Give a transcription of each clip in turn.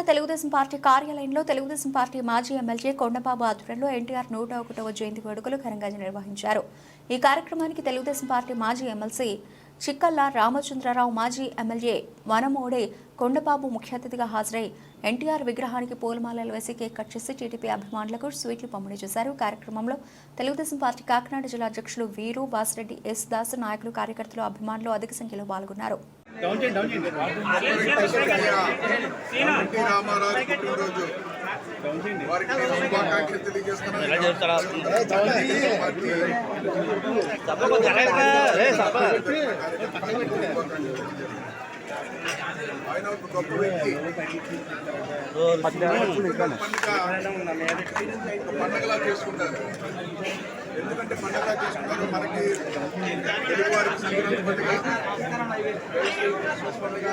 Telugu Desam party కార్యాలయంలో Telugu Desam party మాజీ MLA Kondababu ఆధ్వర్యంలో ఎన్టీఆర్ 101వ జయంతి వేడుకలు ఘనంగా నిర్వహించారు. ఈ కార్యక్రమానికి తెలుగుదేశం పార్టీ మాజీ ఎమ్మెల్సీ చిక్కల్ల రామచంద్రరావు, మాజీ ఎమ్మెల్యే వనమోడే కొండబాబు ముఖ్య అతిథిగా హాజరై ఎన్టీఆర్ విగ్రహానికి పూలమాలలు వేసి కేక్ కట్ చేసి టీడీపీ అభిమానులకు స్వీట్లు పంపిణీ చేశారు. కార్యక్రమంలో తెలుగుదేశం పార్టీ కాకినాడ జిల్లా అధ్యక్షులు వీరు, బాసిరెడ్డి, ఎస్ దాస్, నాయకులు, కార్యకర్తలు, అభిమానులు అధిక సంఖ్యలో పాల్గొన్నారు. ఆయన ఒక గొప్ప వ్యక్తి. పండుగలా చేసుకుంటారు. ఎందుకంటే పండుగలా చేసుకుంటారు, మనకి తెలుగు వారికి సంక్రాంతి పండుగ, క్రిస్మస్ పండుగ,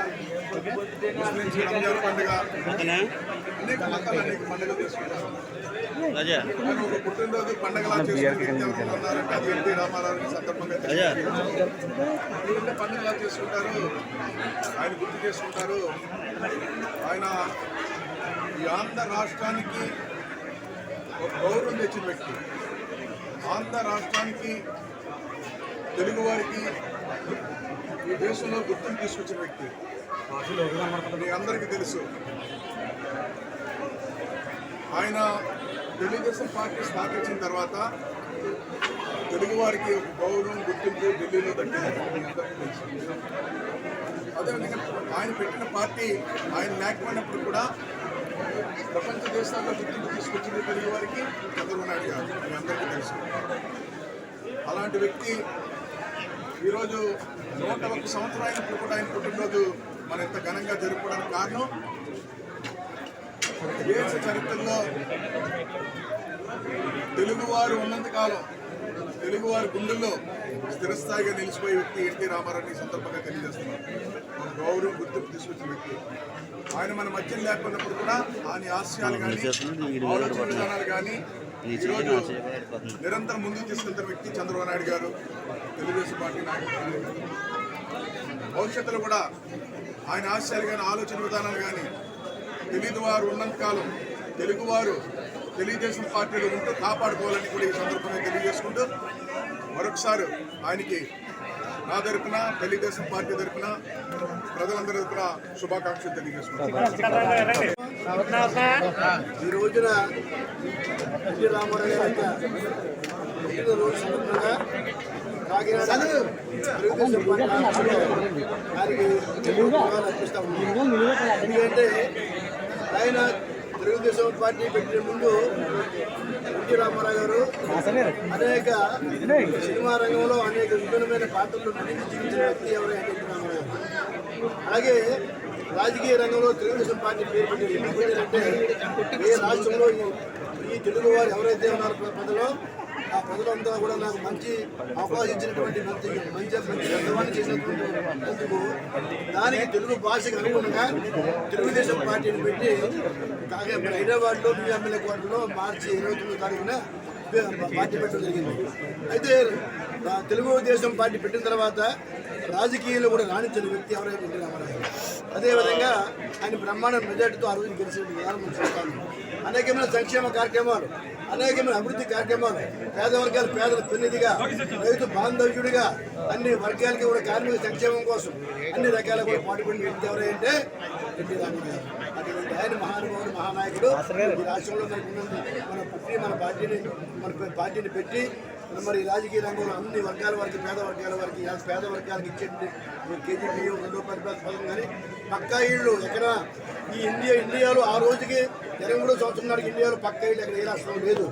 ముస్లింస్ రంజాన్ పండుగ, అనేక మతాలు అనేక పండుగలు చేసుకుంటారు. ఒక పుట్టినరోజు పండుగలా చేసుకుంటున్నారంటే అది ఎన్టీ రామారావు సందర్భంగా పండుగలా చేసుకుంటారు, ఆయన గుర్తు చేసుకుంటారు. ఆయన ఈ ఆంధ్ర రాష్ట్రానికి ఒక గౌరవం తెచ్చిన వ్యక్తి, ఆంధ్ర రాష్ట్రానికి, తెలుగువారికి ఈ దేశంలో గుర్తును తీసుకొచ్చిన వ్యక్తి. మీ అందరికీ తెలుసు, ఆయన తెలుగుదేశం పార్టీ స్థాపించిన తర్వాత తెలుగువారికి ఒక గౌరవం, గుర్తింపు ఢిల్లీలో దక్కింది. మీ అందరికీ తెలుసు. అదేవిధంగా ఆయన పెట్టిన పార్టీ ఆయన లేకపోయినప్పుడు కూడా ప్రపంచ దేశాల్లో గుర్తింపు తీసుకొచ్చింది తెలుగు వారికి చంద్రబాబు నాయుడు గారు. మీ అందరికీ తెలుసు. అలాంటి వ్యక్తి ఈరోజు 101 సంవత్సరం అయినప్పుడు కూడా ఆయన పుట్టినరోజు మన ఇంత ఘనంగా జరుపుకోవడానికి కారణం, దేశ చరిత్రలో తెలుగువారు ఉన్నంతకాలం తెలుగువారి గుండెల్లో స్థిరస్థాయిగా నిలిచిపోయే వ్యక్తి ఎన్టీ రామారావు సందర్భంగా తెలియజేస్తున్నారు. ఒక గౌరవం, గుర్తింపు తీసుకొచ్చిన వ్యక్తి. ఆయన మన మధ్య లేకపోయినప్పుడు కూడా ఆయన ఆశయాలు కానీ, ఆలోచన విధానాలు కానీ ఈరోజు నిరంతరం ముందుకు తీసుకెళ్తున్న వ్యక్తి చంద్రబాబు నాయుడు గారు, తెలుగుదేశం పార్టీ నాయకులు. భవిష్యత్తులో కూడా ఆయన ఆశయాలు కానీ, ఆలోచన విధానాలు కానీ తెలుగువారు ఉన్నంతకాలం తెలుగువారు తెలుగుదేశం పార్టీలో ఉంటూ కాపాడుకోవాలని కూడా ఈ సందర్భంగా తెలియజేసుకుంటూ మరొకసారి ఆయనకి నా తరపున, తెలుగుదేశం పార్టీ తరపున, ప్రజలందరి తరపున శుభాకాంక్షలు తెలియజేసుకుంటున్నాను. ఈ రోజున ఎన్టీ రామారావు గారి రోజు సందర్భంగా కాకినాడ తెలుగుదేశం పార్టీ అర్పిస్తా ఉన్నాం. ఎందుకంటే ఆయన తెలుగుదేశం పార్టీ పెట్టిన ముందు ఎన్టీ రామారావు గారు అనేక సినిమా రంగంలో అనేక విభిన్నమైన పాత్రలు నటించి జీవించిన వ్యక్తి ఎవరైనా ఎన్టీ రామారావు గారు. అలాగే రాజకీయ రంగంలో తెలుగుదేశం పార్టీ పేరు పెట్టారు. ఎందుకు పెట్టారంటే ఏ రాష్ట్రంలో ఈ తెలుగు వారు ఎవరైతే ఉన్నారో ప్రజలు, ఆ ప్రజలంతా కూడా నాకు మంచి అవకాశం ఇచ్చినటువంటి మంచి పెద్దవాడిని చేసినటువంటి దానికి తెలుగు భాషకు అనుగుణంగా తెలుగుదేశం పార్టీని పెట్టి హైదరాబాద్లో ఎమ్మెల్యే క్వార్టర్లో మార్చి 29వ తారీఖున పార్టీ పెట్టడం జరిగింది. అయితే తెలుగుదేశం పార్టీ పెట్టిన తర్వాత రాజకీయాల్లో కూడా రాణించిన వ్యక్తి ఎవరైతే ఎన్టీ రామారావు. అదేవిధంగా ఆయన బ్రహ్మాండ మెజార్టీతో ఆ రోజు గెలిచిన విధానం మనం చూస్తాము. అనేకమైన సంక్షేమ కార్యక్రమాలు, అనేకమైన అభివృద్ధి కార్యక్రమాలు, పేదవర్గాలు పేదల పెన్నిధిగా, రైతు బాంధవ్యుడిగా అన్ని వర్గాలకి కూడా కార్మిక సంక్షేమం కోసం అన్ని రకాల కూడా పాటుపడిన వ్యక్తి ఎవరైతే ఎన్టీ రామారావు గారు. అటువంటి ఆయన మహానుభావుడు, మహానాయకుడు. ఈ రాష్ట్రంలో మన పార్టీని పెట్టి మరి రాజకీయ రంగంలో అన్ని వర్గాల వారికి, పేద వర్గాలకి ఇచ్చేటువంటి కేజీ బియ్యం, 2 రూపాయల పథకం కానీ, పక్కా ఇళ్ళు ఎక్కడ ఇండియాలో ఆ రోజుకి 23 సంవత్సరం నాటికి ఇండియాలో పక్కా ఇళ్ళు ఎక్కడ ఏ రాష్ట్రంలో లేదు.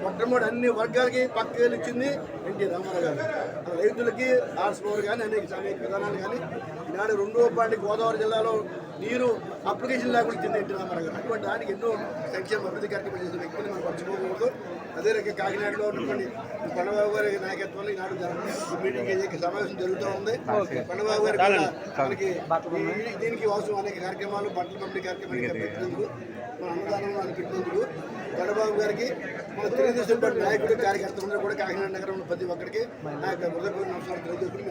మొట్టమొదటి అన్ని వర్గాలకి పక్క ఇళ్ళు ఇచ్చింది ఎన్టీ రామారావు గారు. రైతులకి హార్స్ పవర్ కానీ అనేక విధానాలు కానీ, ఈనాడు 2వ పార్టీ గోదావరి జిల్లాలో నీరు అప్లికేషన్ లేకుండా ఇచ్చింది ఎన్టీ రామారావు గారు. అటువంటి దానికి ఎన్నో సంక్షేమ అభివృద్ధి కార్యక్రమాలు చేసిన వ్యక్తిని మనం మర్చిపోకూడదు. అదే రకంగా కాకినాడలో ఉన్నటువంటి కొండబాబు గారి నాయకత్వంలో ఈనాడు మీటింగ్ సమావేశం జరుగుతూ ఉంది. కొండబాబు గారు మనకి దీనికి అవసరం అనేక కార్యక్రమాలు, బట్టల పంపిణీ కార్యక్రమాలు పెట్టినందుకు, మన అన్నదానం పెట్టినందుకు కొండబాబు గారికి, మన తెలుగుదేశం పార్టీ నాయకుడు, కార్యకర్తలందరూ కూడా కాకినాడ నగరంలో ప్రతి ఒక్కరికి నా యొక్క హృదయపూర్వక నమస్కారం తెలియజేసుకుని